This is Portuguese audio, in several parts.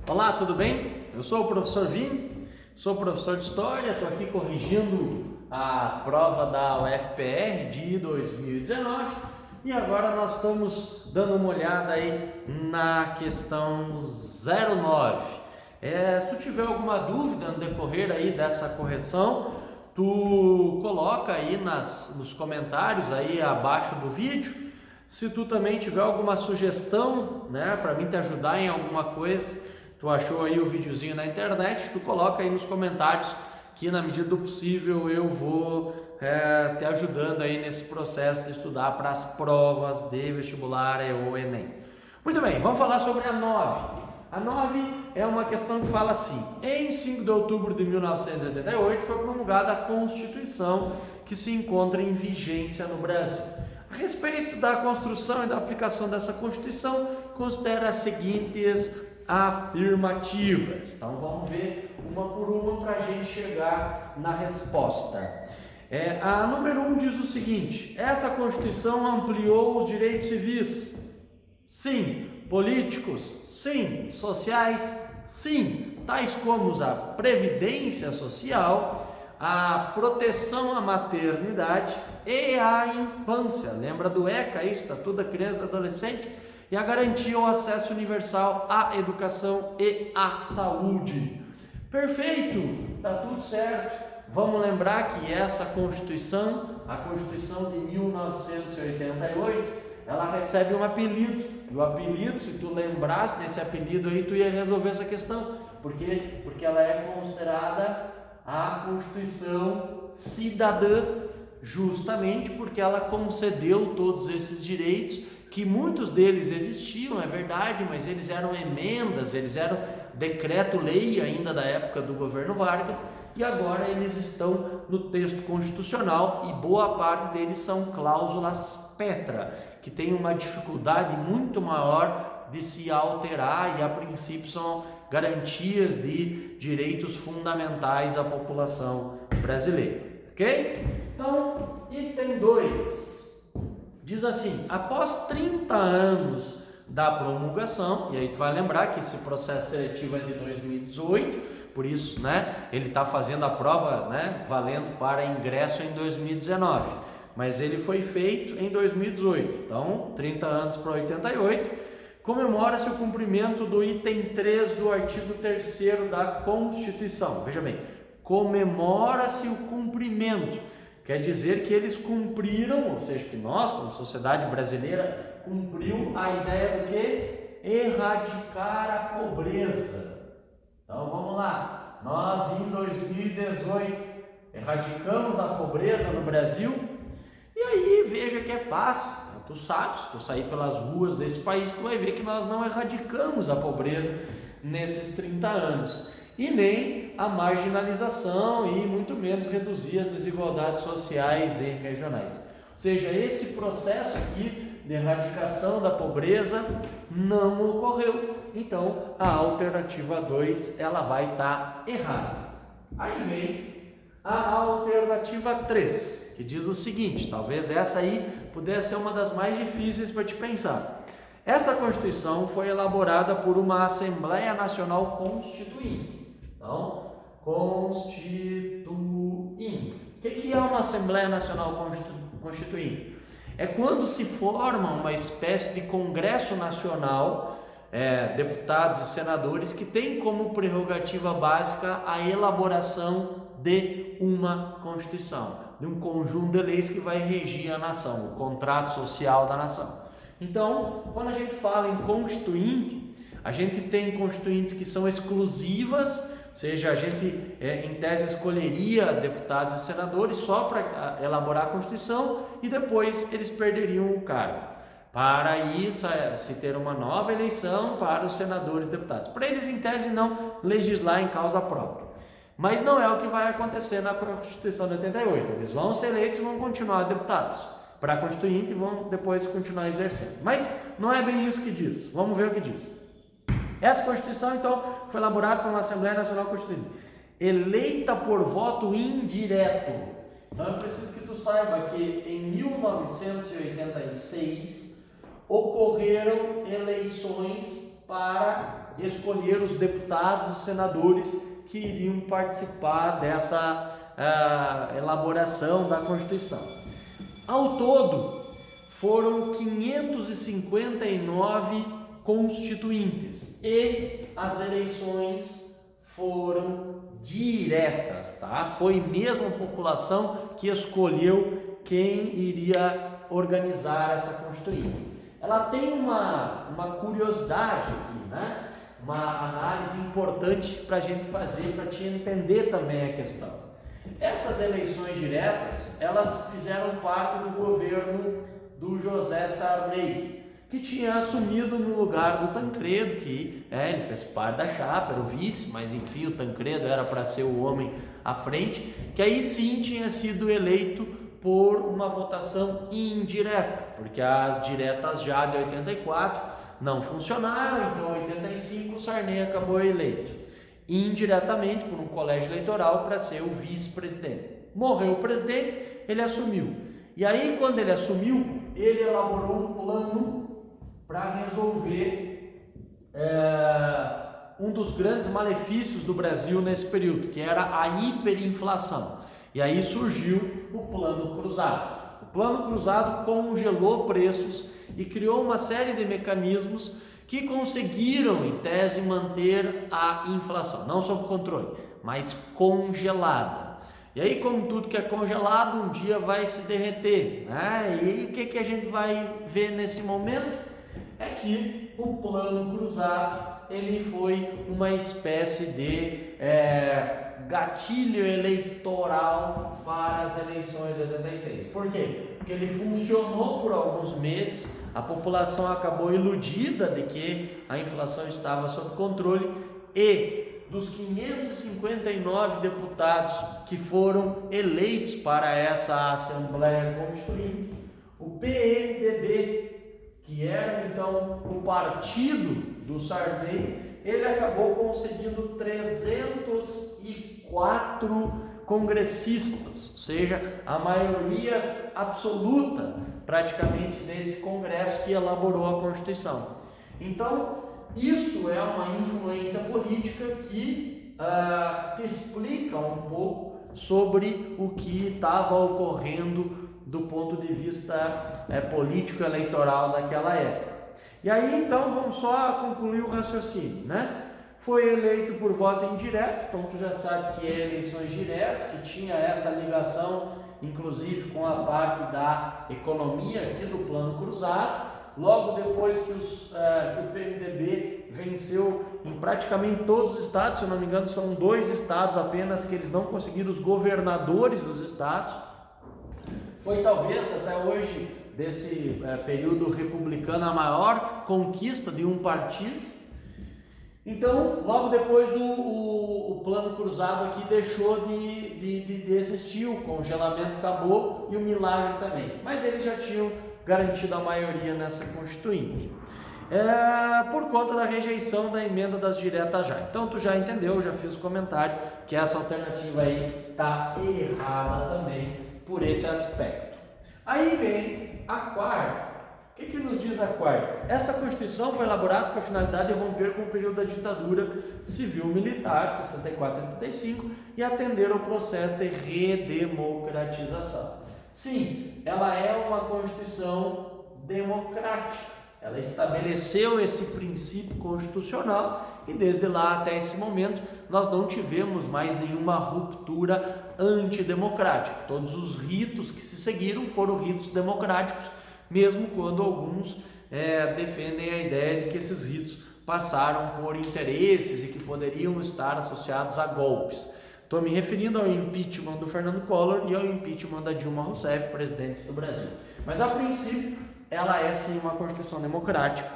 Olá, tudo bem? Eu sou o professor Vini, sou professor de História, estou aqui corrigindo a prova da UFPR de 2019 e agora nós estamos dando uma olhada aí na questão 09. Se tu tiver alguma dúvida no decorrer aí dessa correção, tu coloca aí nos comentários aí abaixo do vídeo. Se tu também tiver alguma sugestão, né, para mim te ajudar em alguma coisa, tu achou aí o videozinho na internet, tu coloca aí nos comentários que na medida do possível eu vou te ajudando aí nesse processo de estudar para as provas de vestibular ou Enem. Muito bem, vamos falar sobre a 9. A 9 é uma questão que fala assim: em 5 de outubro de 1988 foi promulgada a Constituição que se encontra em vigência no Brasil. A respeito da construção e da aplicação dessa Constituição, considera as seguintes afirmativas. Então vamos ver uma por uma para a gente chegar na resposta. A número 1 diz o seguinte: essa Constituição ampliou os direitos civis? Sim. Políticos? Sim. Sociais? Sim. Tais como a previdência social, a proteção à maternidade e à infância. Lembra do ECA, Estatuto da Criança e do Adolescente? E a garantia ao acesso universal à educação e à saúde. Perfeito, tá tudo certo. Vamos lembrar que essa Constituição, a Constituição de 1988, ela recebe um apelido. E o apelido, se tu lembrasse desse apelido aí, tu ia resolver essa questão. Por quê? Porque ela é considerada a Constituição cidadã, justamente porque ela concedeu todos esses direitos, que muitos deles existiam, é verdade, mas eles eram emendas, eles eram decreto-lei ainda da época do governo Vargas, e agora eles estão no texto constitucional e boa parte deles são cláusulas petra, que tem uma dificuldade muito maior de se alterar e a princípio são garantias de direitos fundamentais à população brasileira, ok? Então, item 2 diz assim: após 30 anos da promulgação, e aí tu vai lembrar que esse processo seletivo é de 2018, por isso, né, ele está fazendo a prova, né, valendo para ingresso em 2019, mas ele foi feito em 2018, então 30 anos para 88, comemora-se o cumprimento do item 3 do artigo 3º da Constituição. Veja bem, comemora-se o cumprimento, quer dizer que eles cumpriram, ou seja, que nós, como sociedade brasileira, cumpriu a ideia do que? Erradicar a pobreza. Então vamos lá, nós em 2018 erradicamos a pobreza no Brasil, e aí veja que é fácil, tu sabes, se tu sair pelas ruas desse país, tu vai ver que nós não erradicamos a pobreza nesses 30 anos, e nem a marginalização e muito menos reduzir as desigualdades sociais e regionais. Ou seja, esse processo aqui de erradicação da pobreza não ocorreu. Então, a alternativa 2 ela vai estar errada. Aí vem a alternativa 3, que diz o seguinte, talvez essa aí pudesse ser uma das mais difíceis para te pensar. Essa Constituição foi elaborada por uma Assembleia Nacional Constituinte. Então, Constituinte. O que é uma Assembleia Nacional Constituinte? É quando se forma uma espécie de Congresso Nacional, deputados e senadores, que tem como prerrogativa básica a elaboração de uma Constituição, de um conjunto de leis que vai regir a nação, o contrato social da nação. Então, quando a gente fala em constituinte, a gente tem constituintes que são exclusivas, ou seja, a gente em tese escolheria deputados e senadores só para elaborar a Constituição e depois eles perderiam o cargo. Para isso, se ter uma nova eleição para os senadores e deputados. Para eles, em tese, não legislar em causa própria. Mas não é o que vai acontecer na Constituição de 88. Eles vão ser eleitos e vão continuar deputados para a Constituinte e vão depois continuar exercendo. Mas não é bem isso que diz. Vamos ver o que diz. Essa Constituição, então, foi elaborada por uma Assembleia Nacional Constituinte, eleita por voto indireto. Então, eu preciso que tu saiba que em 1986 ocorreram eleições para escolher os deputados e senadores que iriam participar dessa elaboração da Constituição. Ao todo, foram 559 constituintes e as eleições foram diretas, tá? Foi mesmo a população que escolheu quem iria organizar essa Constituinte. Ela tem uma curiosidade aqui, né? Uma análise importante para a gente fazer, para te entender também a questão. Essas eleições diretas, elas fizeram parte do governo do José Sarney, que tinha assumido no lugar do Tancredo, que ele fez parte da chapa, era o vice, mas enfim, o Tancredo era para ser o homem à frente, que aí sim tinha sido eleito por uma votação indireta, porque as diretas já de 84 não funcionaram, então em 85 o Sarney acabou eleito indiretamente por um colégio eleitoral para ser o vice-presidente. Morreu o presidente, ele assumiu. E aí, quando ele assumiu, ele elaborou um plano para resolver um dos grandes malefícios do Brasil nesse período, que era a hiperinflação. E aí surgiu o Plano Cruzado. O Plano Cruzado congelou preços e criou uma série de mecanismos que conseguiram, em tese, manter a inflação, não sob controle, mas congelada. E aí, como tudo que é congelado, um dia vai se derreter, né? E aí, o que a gente vai ver nesse momento? É que o Plano Cruzado, ele foi uma espécie de gatilho eleitoral para as eleições de 86. Por quê? Porque ele funcionou por alguns meses, a população acabou iludida de que a inflação estava sob controle e dos 559 deputados que foram eleitos para essa Assembleia Constituinte, o PMDB, que era então o partido do Sarney, ele acabou conseguindo 304 congressistas, ou seja, a maioria absoluta praticamente desse congresso que elaborou a Constituição. Então, isto é uma influência política que te explica um pouco sobre o que estava ocorrendo do ponto de vista político-eleitoral daquela época. E aí, então, vamos só concluir o raciocínio, né? Foi eleito por voto indireto, então tu já sabe que é eleições diretas, que tinha essa ligação, inclusive com a parte da economia aqui do Plano Cruzado. Logo depois que o PMDB venceu em praticamente todos os estados, se eu não me engano são 2 estados apenas que eles não conseguiram os governadores dos estados. Foi talvez até hoje, desse período republicano, a maior conquista de um partido. Então, logo depois o Plano Cruzado aqui deixou de existir, o congelamento acabou e o milagre também. Mas eles já tinham garantido a maioria nessa Constituinte, por conta da rejeição da emenda das diretas já. Então tu já entendeu, já fiz o comentário que essa alternativa aí está errada também por esse aspecto. Aí vem a quarta. O que nos diz a quarta? Essa Constituição foi elaborada com a finalidade de romper com o período da ditadura civil-militar, 64-85, e atender ao processo de redemocratização. Sim, ela é uma Constituição democrática. Ela estabeleceu esse princípio constitucional e desde lá até esse momento nós não tivemos mais nenhuma ruptura antidemocrática. Todos os ritos que se seguiram foram ritos democráticos, mesmo quando alguns defendem a ideia de que esses ritos passaram por interesses e que poderiam estar associados a golpes. Estou me referindo ao impeachment do Fernando Collor e ao impeachment da Dilma Rousseff, presidente do Brasil. Mas a princípio ela é sim uma Constituição democrática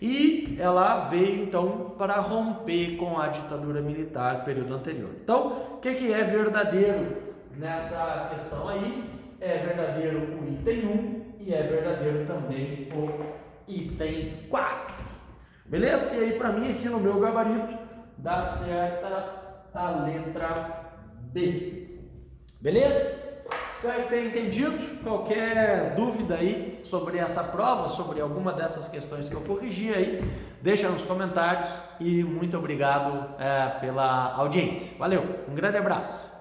e ela veio então para romper com a ditadura militar período anterior. Então, o que é verdadeiro nessa questão aí? É verdadeiro o item 1 e é verdadeiro também o item 4. Beleza? E aí para mim aqui no meu gabarito dá certa a letra B. Beleza? Espero ter entendido. Qualquer dúvida aí sobre essa prova, sobre alguma dessas questões que eu corrigi aí, deixa nos comentários e muito obrigado pela audiência. Valeu, um grande abraço.